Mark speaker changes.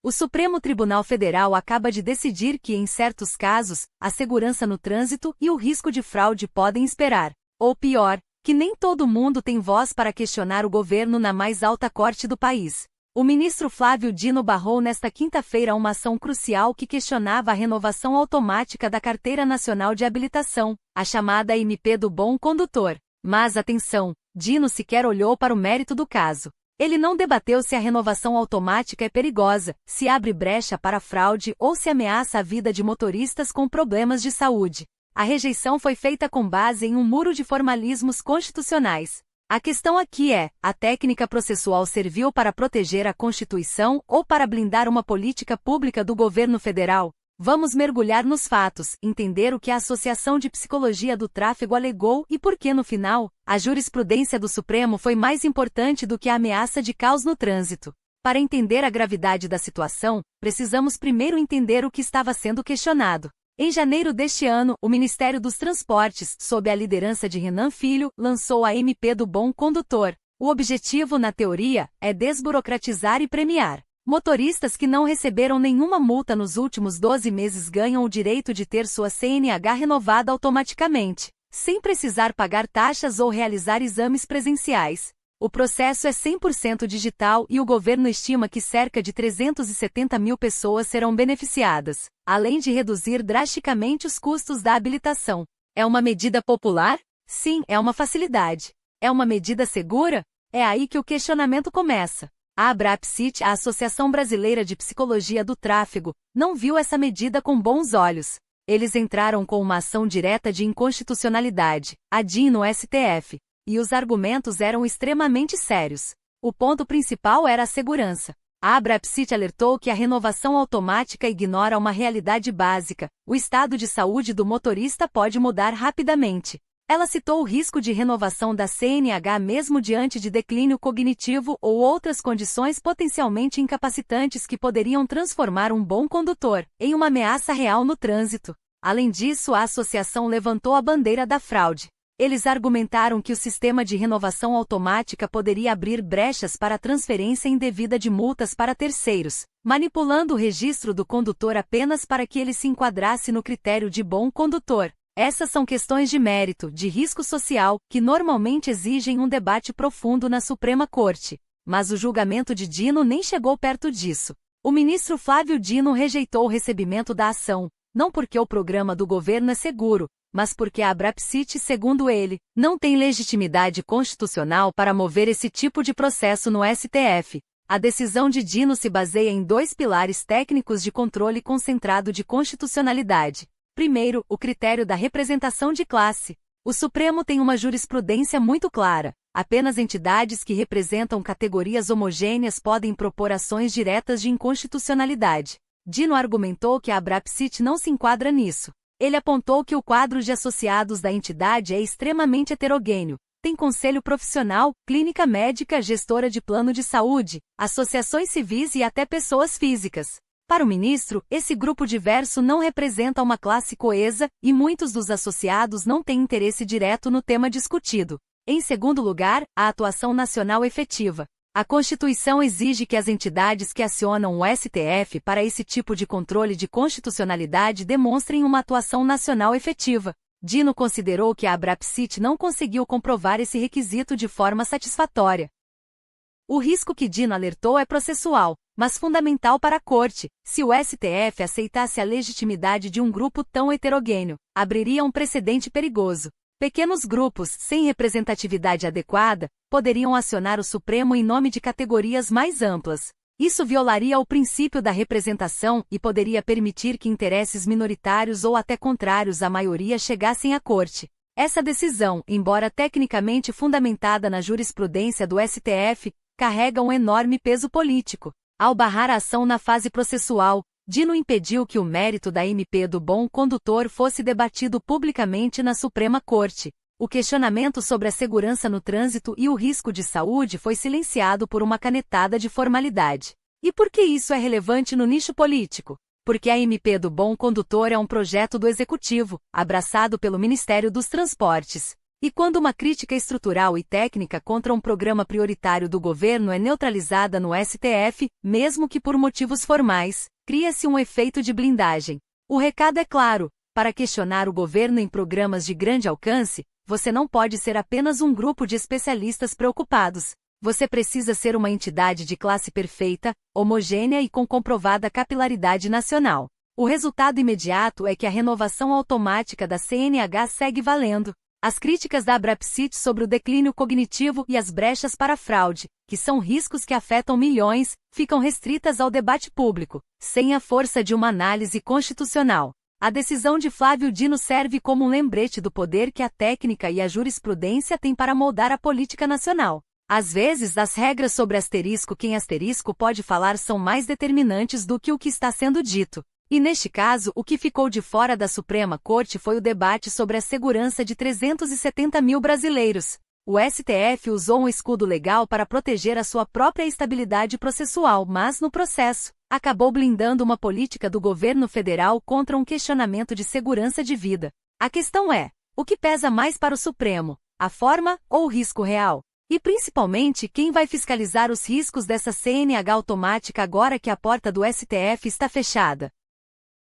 Speaker 1: O Supremo Tribunal Federal acaba de decidir que, em certos casos, a segurança no trânsito e o risco de fraude podem esperar. Ou pior, que nem todo mundo tem voz para questionar o governo na mais alta corte do país. O ministro Flávio Dino barrou nesta quinta-feira uma ação crucial que questionava a renovação automática da Carteira Nacional de Habilitação, a chamada MP do Bom Condutor. Mas atenção, Dino sequer olhou para o mérito do caso. Ele não debateu se a renovação automática é perigosa, se abre brecha para fraude ou se ameaça a vida de motoristas com problemas de saúde. A rejeição foi feita com base em um muro de formalismos constitucionais. A questão aqui é: a técnica processual serviu para proteger a Constituição ou para blindar uma política pública do governo federal? Vamos mergulhar nos fatos, entender o que a Associação de Psicologia do Tráfego alegou e por que, no final, a jurisprudência do Supremo foi mais importante do que a ameaça de caos no trânsito. Para entender a gravidade da situação, precisamos primeiro entender o que estava sendo questionado. Em janeiro deste ano, o Ministério dos Transportes, sob a liderança de Renan Filho, lançou a MP do Bom Condutor. O objetivo, na teoria, é desburocratizar e premiar. Motoristas que não receberam nenhuma multa nos últimos 12 meses ganham o direito de ter sua CNH renovada automaticamente, sem precisar pagar taxas ou realizar exames presenciais. O processo é 100% digital e o governo estima que cerca de 370 mil pessoas serão beneficiadas, além de reduzir drasticamente os custos da habilitação. É uma medida popular? Sim, é uma facilidade. É uma medida segura? É aí que o questionamento começa. A ABRAPSIT, a Associação Brasileira de Psicologia do Tráfego, não viu essa medida com bons olhos. Eles entraram com uma ação direta de inconstitucionalidade, a DIN no STF, e os argumentos eram extremamente sérios. O ponto principal era a segurança. A ABRAPSIT alertou que a renovação automática ignora uma realidade básica: o estado de saúde do motorista pode mudar rapidamente. Ela citou o risco de renovação da CNH mesmo diante de declínio cognitivo ou outras condições potencialmente incapacitantes que poderiam transformar um bom condutor em uma ameaça real no trânsito. Além disso, a associação levantou a bandeira da fraude. Eles argumentaram que o sistema de renovação automática poderia abrir brechas para a transferência indevida de multas para terceiros, manipulando o registro do condutor apenas para que ele se enquadrasse no critério de bom condutor. Essas são questões de mérito, de risco social, que normalmente exigem um debate profundo na Suprema Corte. Mas o julgamento de Dino nem chegou perto disso. O ministro Flávio Dino rejeitou o recebimento da ação, não porque o programa do governo é seguro, mas porque a ABRAPSIT, segundo ele, não tem legitimidade constitucional para mover esse tipo de processo no STF. A decisão de Dino se baseia em 2 pilares técnicos de controle concentrado de constitucionalidade. Primeiro, o critério da representação de classe. O Supremo tem uma jurisprudência muito clara. Apenas entidades que representam categorias homogêneas podem propor ações diretas de inconstitucionalidade. Dino argumentou que a ABRAPSIT não se enquadra nisso. Ele apontou que o quadro de associados da entidade é extremamente heterogêneo. Tem conselho profissional, clínica médica, gestora de plano de saúde, associações civis e até pessoas físicas. Para o ministro, esse grupo diverso não representa uma classe coesa, e muitos dos associados não têm interesse direto no tema discutido. Em segundo lugar, a atuação nacional efetiva. A Constituição exige que as entidades que acionam o STF para esse tipo de controle de constitucionalidade demonstrem uma atuação nacional efetiva. Dino considerou que a ABRAPSIT não conseguiu comprovar esse requisito de forma satisfatória. O risco que Dino alertou é processual, mas fundamental para a Corte. Se o STF aceitasse a legitimidade de um grupo tão heterogêneo, abriria um precedente perigoso. Pequenos grupos, sem representatividade adequada, poderiam acionar o Supremo em nome de categorias mais amplas. Isso violaria o princípio da representação e poderia permitir que interesses minoritários ou até contrários à maioria chegassem à Corte. Essa decisão, embora tecnicamente fundamentada na jurisprudência do STF, carrega um enorme peso político. Ao barrar a ação na fase processual, Dino impediu que o mérito da MP do Bom Condutor fosse debatido publicamente na Suprema Corte. O questionamento sobre a segurança no trânsito e o risco de saúde foi silenciado por uma canetada de formalidade. E por que isso é relevante no nicho político? Porque a MP do Bom Condutor é um projeto do Executivo, abraçado pelo Ministério dos Transportes. E quando uma crítica estrutural e técnica contra um programa prioritário do governo é neutralizada no STF, mesmo que por motivos formais, cria-se um efeito de blindagem. O recado é claro: para questionar o governo em programas de grande alcance, você não pode ser apenas um grupo de especialistas preocupados. Você precisa ser uma entidade de classe perfeita, homogênea e com comprovada capilaridade nacional. O resultado imediato é que a renovação automática da CNH segue valendo. As críticas da Abrapsit sobre o declínio cognitivo e as brechas para fraude, que são riscos que afetam milhões, ficam restritas ao debate público, sem a força de uma análise constitucional. A decisão de Flávio Dino serve como um lembrete do poder que a técnica e a jurisprudência têm para moldar a política nacional. Às vezes, as regras sobre quem asterisco pode falar são mais determinantes do que o que está sendo dito. E neste caso, o que ficou de fora da Suprema Corte foi o debate sobre a segurança de 370 mil brasileiros. O STF usou um escudo legal para proteger a sua própria estabilidade processual, mas, no processo, acabou blindando uma política do governo federal contra um questionamento de segurança de vida. A questão é: o que pesa mais para o Supremo, a forma ou o risco real? E principalmente, quem vai fiscalizar os riscos dessa CNH automática agora que a porta do STF está fechada?